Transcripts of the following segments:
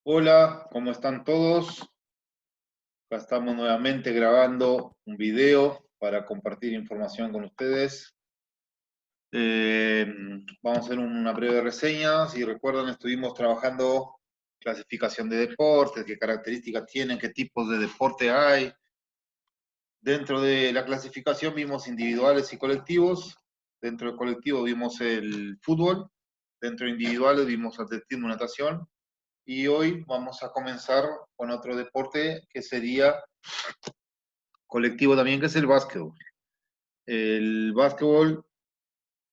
Hola, ¿cómo están todos? Acá estamos nuevamente grabando un video para compartir información con ustedes. Eh, Vamos a hacer una breve reseña. Si recuerdan, estuvimos trabajando clasificación de deportes, qué características tienen, qué tipos de deporte hay. Dentro de la clasificación vimos individuales y colectivos. Dentro del colectivo vimos el fútbol. Dentro de individuales vimos atletismo y natación. Y hoy vamos a comenzar con otro deporte que sería colectivo también, que es el básquetbol. El básquetbol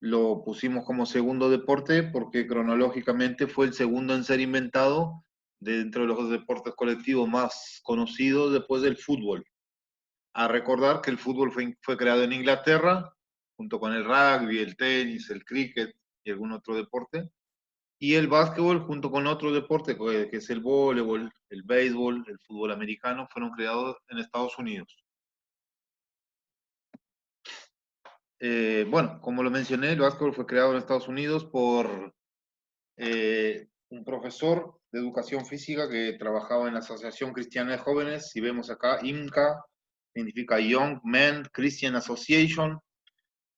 lo pusimos como segundo deporte porque cronológicamente fue el segundo en ser inventado dentro de los deportes colectivos más conocidos después del fútbol. A recordar que el fútbol fue creado en Inglaterra, junto con el rugby, el tenis, el cricket y algún otro deporte. Y el básquetbol, junto con otro deporte, que es el voleibol, el béisbol, el fútbol americano, fueron creados en Estados Unidos. Bueno, como lo mencioné, el básquetbol fue creado en Estados Unidos por un profesor de educación física que trabajaba en la Asociación Cristiana de Jóvenes. Si vemos acá, IMCA, significa Young Men Christian Association,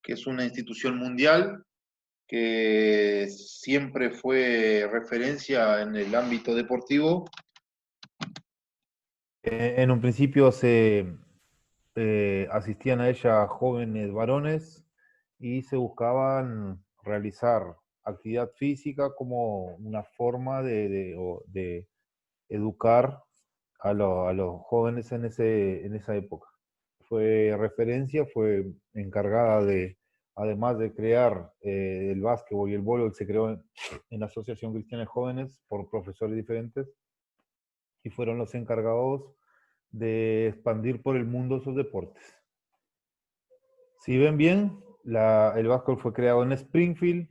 que es una institución mundial que siempre fue referencia en el ámbito deportivo. En un principio se asistían a ella jóvenes varones y se buscaban realizar actividad física como una forma de educar a los jóvenes en esa época. Fue referencia, fue encargada de, además de crear el básquetbol y el voleibol, se creó en la Asociación Cristiana de Jóvenes por profesores diferentes y fueron los encargados de expandir por el mundo esos deportes. Si ven bien, el básquetbol fue creado en Springfield,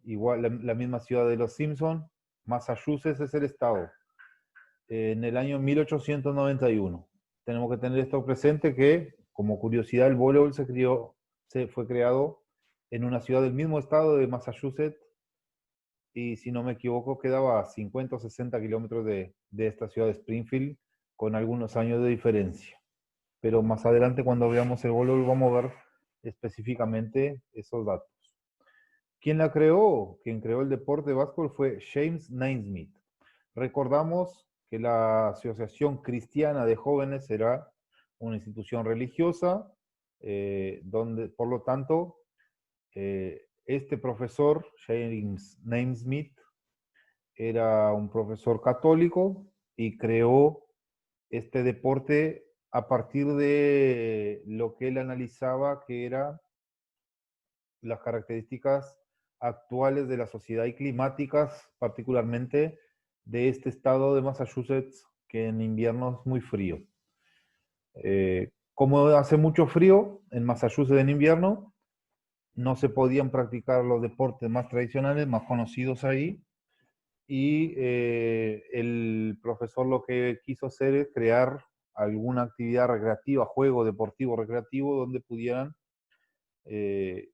igual la misma ciudad de los Simpsons. Massachusetts es el estado, en el año 1891. Tenemos que tener esto presente que, como curiosidad, el voleibol fue creado en una ciudad del mismo estado de Massachusetts y, si no me equivoco, quedaba a 50 o 60 kilómetros de esta ciudad de Springfield, con algunos años de diferencia. Pero más adelante, cuando veamos el voleibol, vamos a ver específicamente esos datos. ¿Quién la creó? Quien creó el deporte de básquetbol fue James Naismith. Recordamos que la Asociación Cristiana de Jóvenes era una institución religiosa, donde, por lo tanto, este profesor, James Naismith, era un profesor católico y creó este deporte a partir de lo que él analizaba que eran las características actuales de la sociedad y climáticas, particularmente de este estado de Massachusetts, que en invierno es muy frío. Como hace mucho frío en Massachusetts en invierno, no se podían practicar los deportes más tradicionales, más conocidos ahí, y el profesor lo que quiso hacer es crear alguna actividad recreativa, juego deportivo recreativo, donde pudieran eh,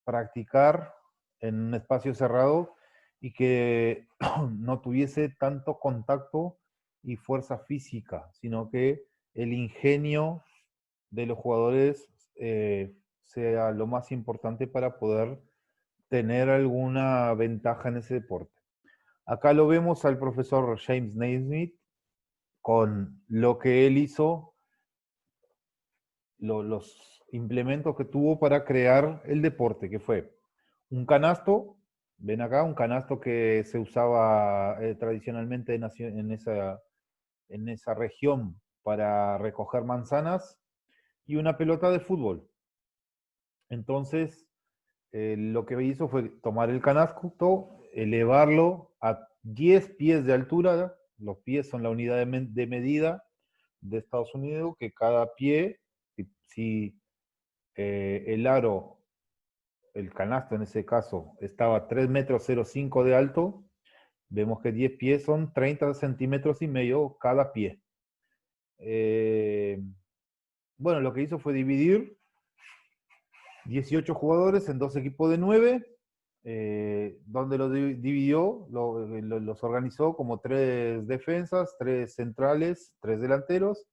practicar en un espacio cerrado y que no tuviese tanto contacto y fuerza física, sino que el ingenio de los jugadores sea lo más importante para poder tener alguna ventaja en ese deporte. Acá lo vemos al profesor James Naismith con lo que él hizo, los implementos que tuvo para crear el deporte, que fue un canasto. Ven acá, un canasto que se usaba tradicionalmente en esa región para recoger manzanas, y una pelota de fútbol. Entonces, lo que hizo fue tomar el canasto, elevarlo a 10 pies de altura. Los pies son la unidad de medida de Estados Unidos, que cada pie, si el aro, el canasto en ese caso, estaba a 3 metros 05 de alto, vemos que 10 pies son 30 centímetros y medio cada pie. Bueno, lo que hizo fue dividir 18 jugadores en dos equipos de 9 donde los dividió, los organizó como 3 defensas, 3 centrales, 3 delanteros,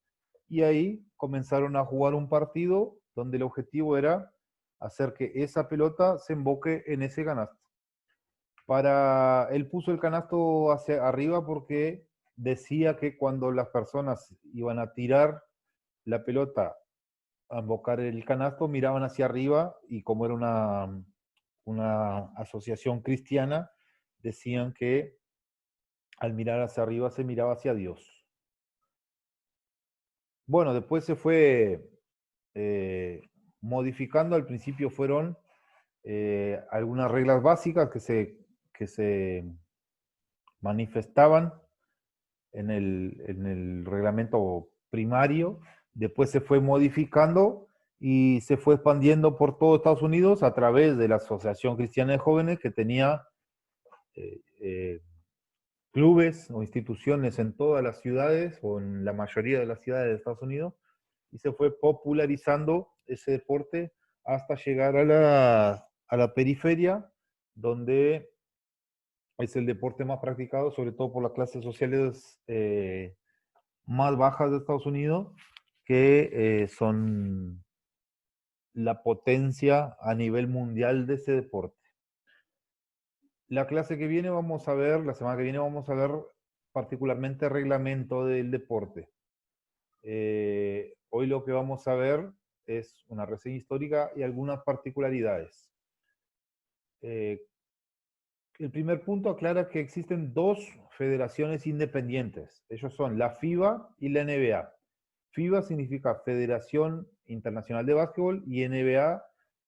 y ahí comenzaron a jugar un partido donde el objetivo era hacer que esa pelota se emboque en ese canasto. Él puso el canasto hacia arriba porque decía que cuando las personas iban a tirar la pelota a embocar el canasto, miraban hacia arriba y como era una asociación cristiana, decían que al mirar hacia arriba se miraba hacia Dios. Bueno, después se fue modificando. Al principio fueron algunas reglas básicas que se manifestaban en el reglamento primario. Después se fue modificando y se fue expandiendo por todo Estados Unidos a través de la Asociación Cristiana de Jóvenes, que tenía eh, eh, clubes o instituciones en todas las ciudades o en la mayoría de las ciudades de Estados Unidos, y se fue popularizando ese deporte hasta llegar a la periferia, donde es el deporte más practicado, sobre todo por las clases sociales más bajas de Estados Unidos, que son la potencia a nivel mundial de ese deporte. La clase que viene vamos a ver, la semana que viene vamos a ver particularmente reglamento del deporte. Hoy lo que vamos a ver es una reseña histórica y algunas particularidades. El primer punto aclara que existen 2 federaciones independientes. Ellos son la FIBA y la NBA. FIBA significa Federación Internacional de Básquetbol y NBA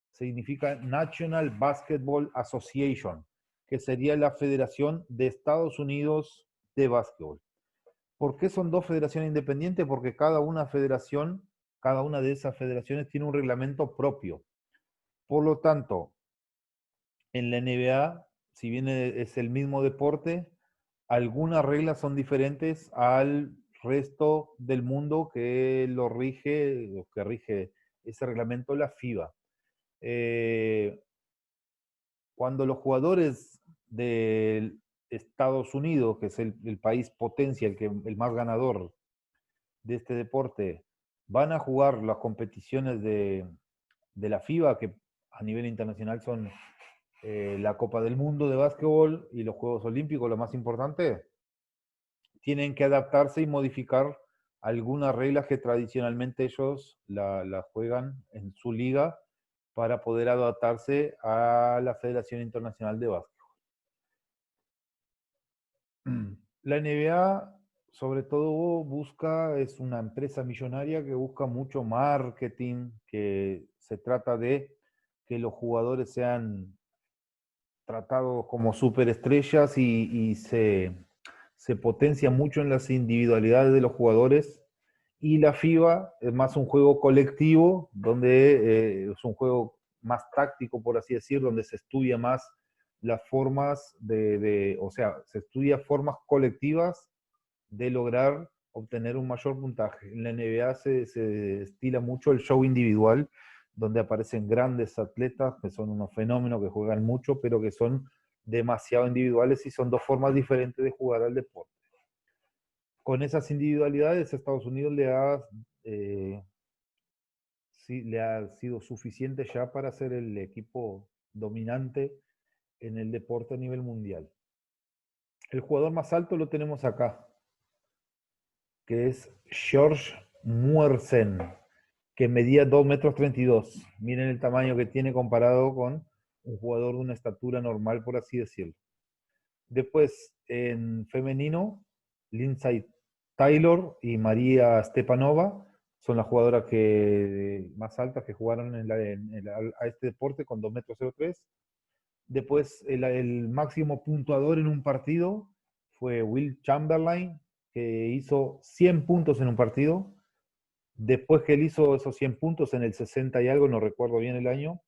significa National Basketball Association, que sería la Federación de Estados Unidos de Básquetbol. ¿Por qué son 2 federaciones independientes? Porque cada una de esas federaciones tiene un reglamento propio. Por lo tanto, en la NBA, si bien es el mismo deporte, algunas reglas son diferentes al resto del mundo que lo rige, o que rige ese reglamento, la FIBA. Cuando los jugadores de Estados Unidos, que es el país potencia, el más ganador de este deporte, van a jugar las competiciones de la FIBA, que a nivel internacional son la Copa del Mundo de básquetbol y los Juegos Olímpicos, lo más importante, tienen que adaptarse y modificar algunas reglas que tradicionalmente ellos la juegan en su liga para poder adaptarse a la Federación Internacional de Básquetbol. La NBA, sobre todo, es una empresa millonaria que busca mucho marketing, que se trata de que los jugadores sean tratados como superestrellas y se potencia mucho en las individualidades de los jugadores. Y la FIBA es más un juego colectivo, donde es un juego más táctico, por así decir, donde se estudia más las formas o sea, se estudia formas colectivas de lograr obtener un mayor puntaje. En la NBA se estila mucho el show individual, donde aparecen grandes atletas que son unos fenómenos que juegan mucho, pero que son demasiado individuales y son 2 formas diferentes de jugar al deporte. Con esas individualidades, Estados Unidos le ha sido suficiente ya para ser el equipo dominante en el deporte a nivel mundial. El jugador más alto lo tenemos acá, que es George Muersen, que medía 2,32 metros. Miren el tamaño que tiene comparado con un jugador de una estatura normal, por así decirlo. Después, en femenino, Lindsay Taylor y María Stepanova son las jugadoras más altas que jugaron a este deporte con 2,03 metros. Después, el máximo puntuador en un partido fue Will Chamberlain, que hizo 100 puntos en un partido. Después que él hizo esos 100 puntos en el 60 y algo, no recuerdo bien el año,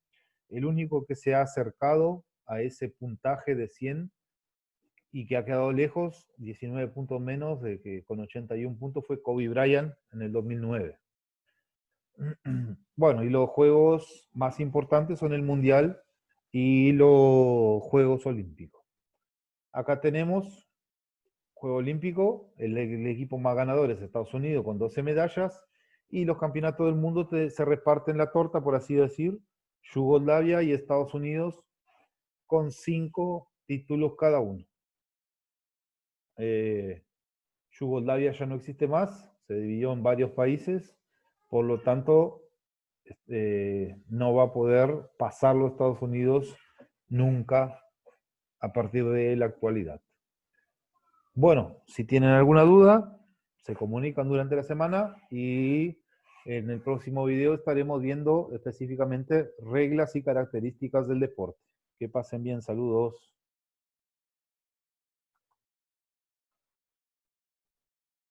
el único que se ha acercado a ese puntaje de 100 y que ha quedado lejos, 19 puntos menos, con 81 puntos, fue Kobe Bryant en el 2009. Bueno, y los juegos más importantes son el Mundial y los Juegos Olímpicos. Acá tenemos Juego Olímpico, el equipo más ganador es Estados Unidos con 12 medallas, y los campeonatos del mundo se reparten la torta, por así decir, Yugoslavia y Estados Unidos con 5 títulos cada uno. Yugoslavia ya no existe más, se dividió en varios países, por lo tanto, no va a poder pasar los Estados Unidos nunca a partir de la actualidad. Bueno, si tienen alguna duda, se comunican durante la semana y en el próximo video estaremos viendo específicamente reglas y características del deporte. Que pasen bien, saludos.